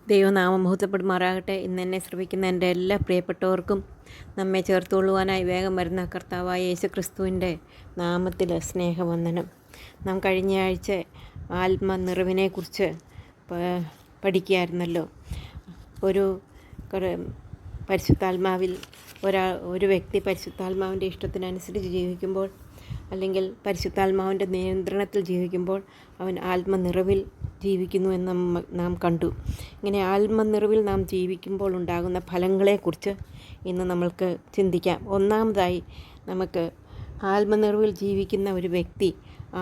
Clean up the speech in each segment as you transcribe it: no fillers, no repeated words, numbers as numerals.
ദൈവനാമം മഹത്വപ്പെടുമാറാകട്ടെ. ഇന്ന് എന്നെ ശ്രമിക്കുന്ന എൻ്റെ എല്ലാ പ്രിയപ്പെട്ടവർക്കും നമ്മെ ചേർത്തുകൊള്ളുവാനായി വേഗം വരുന്ന കർത്താവായ യേശു ക്രിസ്തുവിൻ്റെ നാമത്തിൽ സ്നേഹവന്ദനം. നാം കഴിഞ്ഞ ആഴ്ച ആത്മനിറവിനെക്കുറിച്ച് പഠിക്കുകയായിരുന്നല്ലോ. ഒരു പരിശുദ്ധാത്മാവിൽ ഒരു വ്യക്തി പരിശുദ്ധാത്മാവിൻ്റെ ഇഷ്ടത്തിനനുസരിച്ച് ജീവിക്കുമ്പോൾ, അല്ലെങ്കിൽ പരിശുദ്ധാത്മാവിൻ്റെ നിയന്ത്രണത്തിൽ ജീവിക്കുമ്പോൾ അവൻ ആത്മനിറവിൽ ജീവിക്കുന്നു എന്ന് നാം കണ്ടു. ഇങ്ങനെ ആത്മനിറവിൽ നാം ജീവിക്കുമ്പോൾ ഉണ്ടാകുന്ന ഫലങ്ങളെക്കുറിച്ച് ഇന്ന് നമ്മൾക്ക് ചിന്തിക്കാം. ഒന്നാമതായി, നമുക്ക് ആത്മനിറവിൽ ജീവിക്കുന്ന ഒരു വ്യക്തി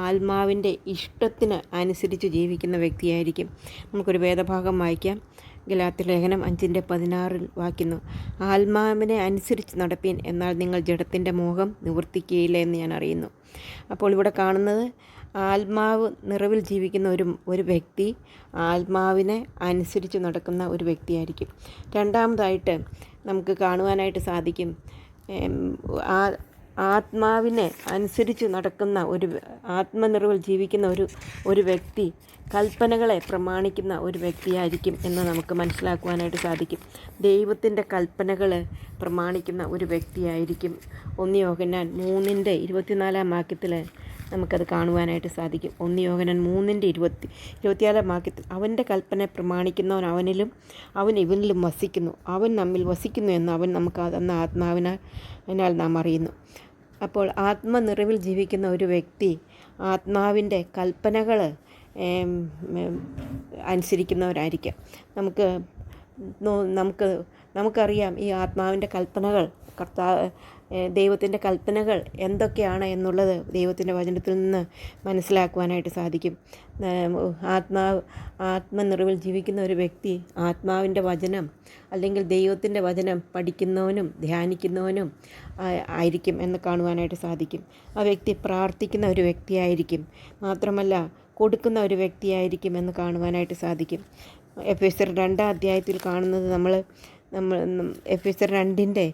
ആത്മാവിൻ്റെ ഇഷ്ടത്തിന് അനുസരിച്ച് ജീവിക്കുന്ന വ്യക്തിയായിരിക്കും. നമുക്കൊരു വേദഭാഗം വായിക്കാം. ഗലാത്യ ലേഖനം 5:16 വായിക്കുന്നു: ആത്മാവിനെ അനുസരിച്ച് നടപ്പീൻ, എന്നാൽ നിങ്ങൾ ജഡത്തിൻ്റെ മോഹം നിവർത്തിക്കുകയില്ല എന്ന് ഞാൻ അറിയുന്നു. അപ്പോൾ ഇവിടെ കാണുന്നത്, ആത്മാവ് നിറവിൽ ജീവിക്കുന്ന ഒരു വ്യക്തി ആത്മാവിനെ അനുസരിച്ച് നടക്കുന്ന ഒരു വ്യക്തിയായിരിക്കും. രണ്ടാമതായിട്ട് നമുക്ക് കാണുവാനായിട്ട് സാധിക്കും, ആത്മാവിനെ അനുസരിച്ച് നടക്കുന്ന ആത്മനിറവിൽ ജീവിക്കുന്ന ഒരു വ്യക്തി കൽപ്പനകളെ പ്രമാണിക്കുന്ന ഒരു വ്യക്തിയായിരിക്കും എന്ന് നമുക്ക് മനസ്സിലാക്കുവാനായിട്ട് സാധിക്കും. ദൈവത്തിൻ്റെ കൽപ്പനകൾ പ്രമാണിക്കുന്ന ഒരു വ്യക്തിയായിരിക്കും. 1 യോഹന്നാൻ 3:24 വാക്യത്തിൽ നമുക്കത് കാണുവാനായിട്ട് സാധിക്കും. 1 യോഹന്നാൻ 3:24 വാക്യത്തിൽ, അവൻ്റെ കൽപ്പന പ്രമാണിക്കുന്നവൻ അവനിലും അവൻ ഇവനിലും വസിക്കുന്നു, അവൻ നമ്മിൽ വസിക്കുന്നു എന്ന് അവൻ നമുക്ക് തന്ന ആത്മാവിനാൽ നാം അറിയുന്നു. അപ്പോൾ ആത്മനിറവിൽ ജീവിക്കുന്ന ഒരു വ്യക്തി ആത്മാവിൻ്റെ കൽപ്പനകൾ അനുസരിക്കുന്നവരായിരിക്കാം. നമുക്കറിയാം ഈ ആത്മാവിൻ്റെ കൽപ്പനകൾ, ദൈവത്തിൻ്റെ കൽപ്പനകൾ എന്തൊക്കെയാണ് എന്നുള്ളത് ദൈവത്തിൻ്റെ വചനത്തിൽ നിന്ന് മനസ്സിലാക്കുവാനായിട്ട് സാധിക്കും. ആത്മനിറവിൽ ജീവിക്കുന്ന ഒരു വ്യക്തി ആത്മാവിൻ്റെ വചനം, അല്ലെങ്കിൽ ദൈവത്തിൻ്റെ വചനം പഠിക്കുന്നവനും ധ്യാനിക്കുന്നവനും ആയിരിക്കും എന്ന് കാണുവാനായിട്ട് സാധിക്കും. ആ വ്യക്തി പ്രാർത്ഥിക്കുന്ന ഒരു വ്യക്തിയായിരിക്കും. മാത്രമല്ല, കൊടുക്കുന്ന ഒരു വ്യക്തിയായിരിക്കും എന്ന് കാണുവാനായിട്ട് സാധിക്കും. എഫേസ്യർ 2 അധ്യായത്തിൽ കാണുന്നത്, നമ്മൾ എഫേസ്യർ 2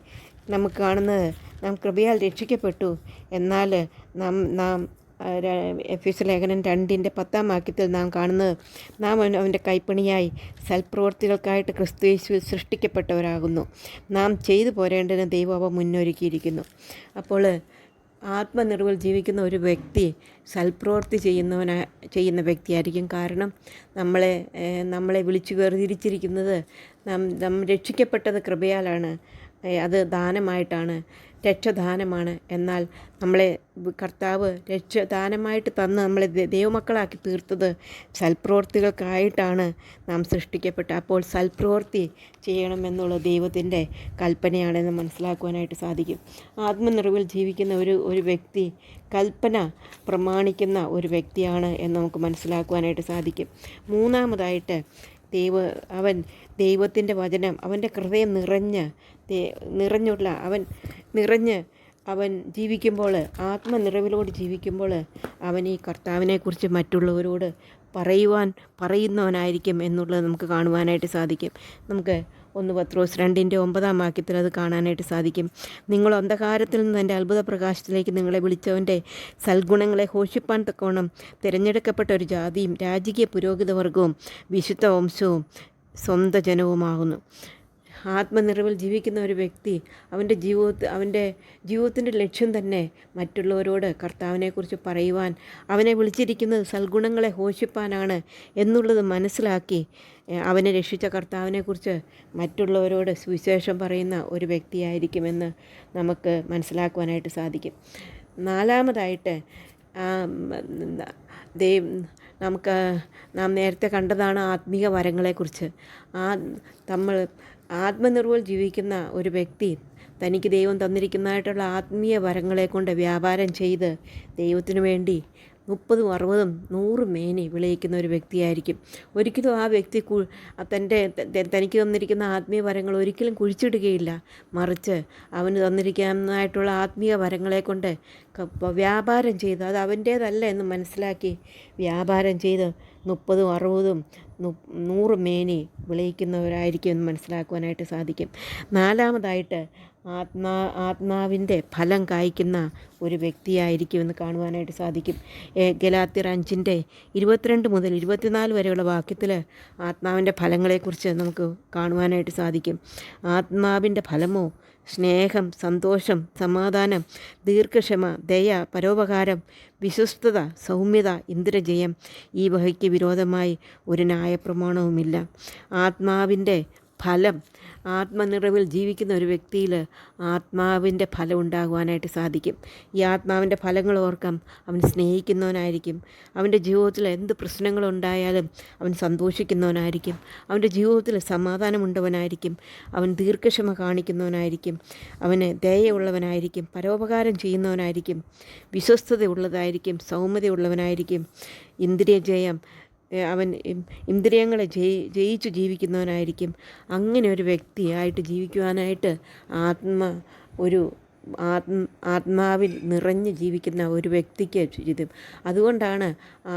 നമുക്ക് കാണുന്നത്, നാം കൃപയാൽ രക്ഷിക്കപ്പെട്ടു, എന്നാൽ നാം എഫേസ്യർ ലേഖനം 2:10 വാക്യത്തിൽ നാം കാണുന്നത്, നാം അവൻ്റെ കൈപ്പണിയായി സൽപ്രവൃത്തികൾക്കായിട്ട് ക്രിസ്തുയേശുവിൽ സൃഷ്ടിക്കപ്പെട്ടവരാകുന്നു, നാം ചെയ്തു പോരേണ്ടതിന് ദൈവം അവ മുന്നൊരുക്കിയിരിക്കുന്നു. അപ്പോൾ ആത്മനിറവിൽ ജീവിക്കുന്ന ഒരു വ്യക്തി സൽപ്രവൃത്തി ചെയ്യുന്ന വ്യക്തിയായിരിക്കും. കാരണം നമ്മളെ വിളിച്ചു വേർതിരിച്ചിരിക്കുന്നത്, നാം രക്ഷിക്കപ്പെട്ടത് കൃപയാലാണ്, അത് ദാനമായിട്ടാണ്, രക്ഷദാനമാണ്. എന്നാൽ നമ്മളെ കർത്താവ് രക്ഷദാനമായിട്ട് തന്ന് നമ്മളെ ദൈവമക്കളാക്കി തീർത്തത് സൽപ്രവൃത്തികൾക്കായിട്ടാണ് നാം സൃഷ്ടിക്കപ്പെട്ടത്. അപ്പോൾ സൽപ്രവൃത്തി ചെയ്യണമെന്നുള്ള ദൈവത്തിൻ്റെ കൽപ്പനയാണെന്ന് മനസ്സിലാക്കുവാനായിട്ട് സാധിക്കും. ആത്മനിറവിൽ ജീവിക്കുന്ന ഒരു വ്യക്തി കൽപ്പന പ്രമാണിക്കുന്ന ഒരു വ്യക്തിയാണ് എന്ന് നമുക്ക് മനസ്സിലാക്കുവാനായിട്ട് സാധിക്കും. മൂന്നാമതായിട്ട്, അവൻ ദൈവത്തിൻ്റെ വചനം അവൻ്റെ ഹൃദയം അവൻ ജീവിക്കുമ്പോൾ, ആത്മനിറവിലോട് ജീവിക്കുമ്പോൾ, അവൻ ഈ കർത്താവിനെക്കുറിച്ച് മറ്റുള്ളവരോട് പറയുന്നവനായിരിക്കും എന്നുള്ളത് നമുക്ക് കാണുവാനായിട്ട് സാധിക്കും. നമുക്ക് 1 പത്രോസ് 2:9 വാക്യത്തിൽ അത് കാണാനായിട്ട് സാധിക്കും. നിങ്ങൾ അന്ധകാരത്തിൽ നിന്ന് എൻ്റെ അത്ഭുത പ്രകാശത്തിലേക്ക് നിങ്ങളെ വിളിച്ചവൻ്റെ സൽഗുണങ്ങളെ ഘോഷിപ്പാൻ തക്കവണ്ണം തിരഞ്ഞെടുക്കപ്പെട്ട ഒരു ജാതിയും രാജകീയ പുരോഹിതവർഗവും വിശുദ്ധ വംശവും സ്വന്തം ജനവുമാകുന്നു. ആത്മനിറവിൽ ജീവിക്കുന്ന ഒരു വ്യക്തി അവൻ്റെ ജീവിതത്തിൻ്റെ ലക്ഷ്യം തന്നെ മറ്റുള്ളവരോട് കർത്താവിനെക്കുറിച്ച് പറയുവാൻ, അവനെ വിളിച്ചിരിക്കുന്നത് സൽഗുണങ്ങളെ ഘോഷിപ്പാനാണ് എന്നുള്ളത് മനസ്സിലാക്കി അവനെ രക്ഷിച്ച കർത്താവിനെക്കുറിച്ച് മറ്റുള്ളവരോട് സുവിശേഷം പറയുന്ന ഒരു വ്യക്തിയായിരിക്കുമെന്ന് നമുക്ക് മനസ്സിലാക്കുവാനായിട്ട് സാധിക്കും. നാലാമതായിട്ട്, നാം നേരത്തെ കണ്ടതാണ് ആത്മീയ വരങ്ങളെക്കുറിച്ച്. ആത്മനിർവ്വൽ ജീവിക്കുന്ന ഒരു വ്യക്തി തനിക്ക് ദൈവം തന്നിരിക്കുന്നതായിട്ടുള്ള ആത്മീയ വരങ്ങളെ കൊണ്ട് വ്യാപാരം ചെയ്ത് ദൈവത്തിനു വേണ്ടി 30, 60, 100 മേനി വിളയിക്കുന്ന ഒരു വ്യക്തിയായിരിക്കും. ഒരിക്കലും ആ വ്യക്തി തനിക്ക് തന്നിരിക്കുന്ന ആത്മീയ വരങ്ങൾ ഒരിക്കലും കുഴിച്ചിടുകയില്ല. മറിച്ച് അവന് തന്നിരിക്കുന്നതായിട്ടുള്ള ആത്മീയ വരങ്ങളെ കൊണ്ട് വ്യാപാരം ചെയ്ത്, അത് അവൻ്റേതല്ല എന്ന് മനസ്സിലാക്കി വ്യാപാരം ചെയ്ത് 30, 60, 100 മേനി വിളയിക്കുന്നവരായിരിക്കും എന്ന് മനസ്സിലാക്കുവാനായിട്ട് സാധിക്കും. നാലാമതായിട്ട്, ആത്മാവിൻ്റെ ഫലം കായ്ക്കുന്ന ഒരു വ്യക്തിയായിരിക്കുമെന്ന് കാണുവാനായിട്ട് സാധിക്കും. ഗലാത്യർ 5:22 മുതൽ 24 വരെയുള്ള വാക്യത്തിൽ ആത്മാവിൻ്റെ ഫലങ്ങളെക്കുറിച്ച് നമുക്ക് കാണുവാനായിട്ട് സാധിക്കും. ആത്മാവിൻ്റെ ഫലമോ സ്നേഹം, സന്തോഷം, സമാധാനം, ദീർഘക്ഷമ, ദയ, പരോപകാരം, വിശ്വസ്തത, സൗമ്യത, ഇന്ദ്രജയം. ഈ വകയ്ക്ക് വിരോധമായി ഒരു ന്യായപ്രമാണവുമില്ല. ആത്മാവിൻ്റെ ഫലം, ആത്മനിറവിൽ ജീവിക്കുന്ന ഒരു വ്യക്തിയിൽ ആത്മാവിൻ്റെ ഫലം ഉണ്ടാകുവാനായിട്ട് സാധിക്കും. ഈ ആത്മാവിൻ്റെ ഫലങ്ങൾ ഓർക്കാം. അവൻ സ്നേഹിക്കുന്നവനായിരിക്കും. അവൻ്റെ ജീവിതത്തിൽ എന്ത് പ്രശ്നങ്ങളുണ്ടായാലും അവൻ സന്തോഷിക്കുന്നവനായിരിക്കും. അവൻ്റെ ജീവിതത്തിൽ സമാധാനമുണ്ടവനായിരിക്കും. അവൻ ദീർഘക്ഷമ കാണിക്കുന്നവനായിരിക്കും. അവന് ദയയുള്ളവനായിരിക്കും. പരോപകാരം ചെയ്യുന്നവനായിരിക്കും. വിശ്വസ്തതയുള്ളതായിരിക്കും. സൗമ്യതയുള്ളവനായിരിക്കും. ഇന്ദ്രിയജയം, അവൻ ഇന്ദ്രിയങ്ങളെ ജയിച്ചു ജീവിക്കുന്നവനായിരിക്കും. അങ്ങനെ ഒരു വ്യക്തിയായിട്ട് ജീവിക്കുവാനായിട്ട് ആത്മാവിൽ നിറഞ്ഞ് ജീവിക്കുന്ന ഒരു വ്യക്തിക്ക് ചുറ്റും. അതുകൊണ്ടാണ്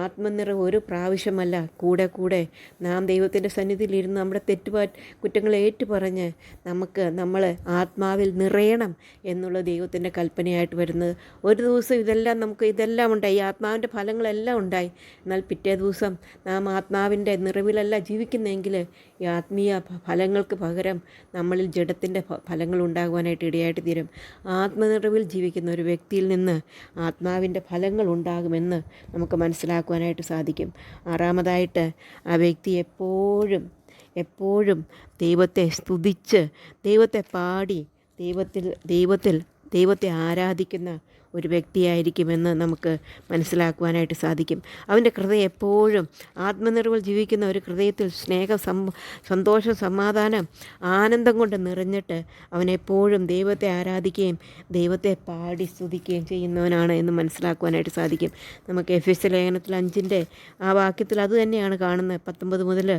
ആത്മനിറവ് ഒരു പ്രാവശ്യമല്ല, കൂടെ കൂടെ നാം ദൈവത്തിൻ്റെ സന്നിധിയിലിരുന്ന് നമ്മുടെ കുറ്റങ്ങൾ ഏറ്റുപറഞ്ഞ് നമ്മൾ ആത്മാവിൽ നിറയണം എന്നുള്ള ദൈവത്തിൻ്റെ കൽപ്പനയായിട്ട് വരുന്നത്. ഒരു ദിവസം ഇതെല്ലാം ഉണ്ടായി, ഈ ആത്മാവിൻ്റെ ഫലങ്ങളെല്ലാം ഉണ്ടായി. എന്നാൽ പിറ്റേ ദിവസം നാം ആത്മാവിൻ്റെ നിറവിലല്ല ജീവിക്കുന്നതെങ്കിൽ ഈ ആത്മീയ ഫലങ്ങൾക്ക് പകരം നമ്മളിൽ ജഡത്തിൻ്റെ ഫലങ്ങൾ ഉണ്ടാകുവാനായിട്ട് ഇടയായിട്ട് തീരും. ആത്മനിറവിൽ ജീവിക്കുന്ന ഒരു വ്യക്തിയിൽ നിന്ന് ആത്മാവിൻ്റെ ഫലങ്ങൾ ഉണ്ടാകുമെന്ന് നമുക്ക് മനസ്സിലാക്കുവാനായിട്ട് സാധിക്കും. ആറാമതായിട്ട്, ആ വ്യക്തി എപ്പോഴും ദൈവത്തെ സ്തുതിച്ച്, ദൈവത്തെ പാടി, ദൈവത്തെ ആരാധിക്കുന്ന ഒരു വ്യക്തിയായിരിക്കുമെന്ന് നമുക്ക് മനസ്സിലാക്കുവാനായിട്ട് സാധിക്കും. അവൻ്റെ ഹൃദയം എപ്പോഴും ആത്മനിറവിൽ ജീവിക്കുന്ന ഒരു ഹൃദയത്തിൽ സ്നേഹം, സന്തോഷം, സമാധാനം, ആനന്ദം കൊണ്ട് നിറഞ്ഞിട്ട് അവനെപ്പോഴും ദൈവത്തെ ആരാധിക്കുകയും ദൈവത്തെ പാടി സ്തുതിക്കുകയും ചെയ്യുന്നവനാണ് എന്ന് മനസ്സിലാക്കുവാനായിട്ട് സാധിക്കും. നമുക്ക് എഫെസ്യ ലേഖനത്തിൽ 5 ആ വാക്യത്തിൽ അത് തന്നെയാണ് കാണുന്നത്. 19 മുതൽ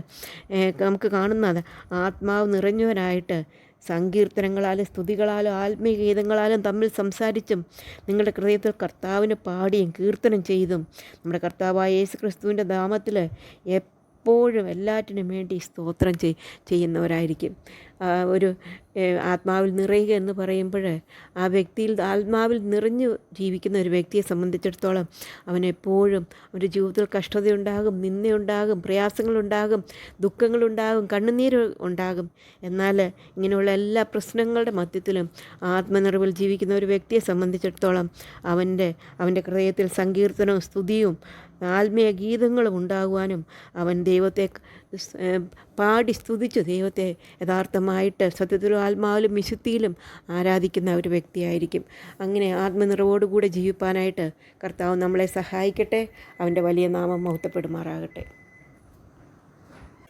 നമുക്ക് കാണുന്നത്, ആത്മാവ് നിറഞ്ഞവനായിട്ട് സങ്കീർത്തനങ്ങളാലും സ്തുതികളാലും ആത്മീയ ഗീതങ്ങളാലും തമ്മിൽ സംസാരിച്ചും നിങ്ങളുടെ ഹൃദയത്തിൽ കർത്താവിന് പാടിയും കീർത്തനം ചെയ്തും നമ്മുടെ കർത്താവായ യേശു ക്രിസ്തുവിൻ്റെ നാമത്തിൽ എപ്പോഴും എല്ലാറ്റിനും വേണ്ടി സ്തോത്രം ചെയ്യുന്നവരായിരിക്കും. ഒരു ആത്മാവിൽ നിറയുക എന്ന് പറയുമ്പോൾ ആ വ്യക്തിയിൽ ആത്മാവിൽ നിറഞ്ഞു ജീവിക്കുന്ന ഒരു വ്യക്തിയെ സംബന്ധിച്ചിടത്തോളം അവനെപ്പോഴും അവൻ്റെ ജീവിതത്തിൽ കഷ്ടതയുണ്ടാകും, നിന്ദയുണ്ടാകും, പ്രയാസങ്ങളുണ്ടാകും, ദുഃഖങ്ങളുണ്ടാകും, കണ്ണുനീര് ഉണ്ടാകും. എന്നാൽ ഇങ്ങനെയുള്ള എല്ലാ പ്രശ്നങ്ങളുടെ മധ്യത്തിലും ആത്മനിറവിൽ ജീവിക്കുന്ന ഒരു വ്യക്തിയെ സംബന്ധിച്ചിടത്തോളം അവൻ്റെ ഹൃദയത്തിൽ സങ്കീർത്തനവും സ്തുതിയും ആത്മീയ ഗീതങ്ങളും ഉണ്ടാകുവാനും അവൻ ദൈവത്തെ പാടി സ്തുതിച്ച് ദൈവത്തെ യഥാർത്ഥമായിട്ട് സത്യത്തിലും ആത്മാവിലും വിശുദ്ധിയിലും ആരാധിക്കുന്ന ഒരു വ്യക്തിയായിരിക്കും. അങ്ങനെ ആത്മനിറവോടുകൂടെ ജീവിപ്പാനായിട്ട് കർത്താവ് നമ്മളെ സഹായിക്കട്ടെ. അവൻ്റെ വലിയ നാമം മഹത്വപ്പെടുമാറാകട്ടെ.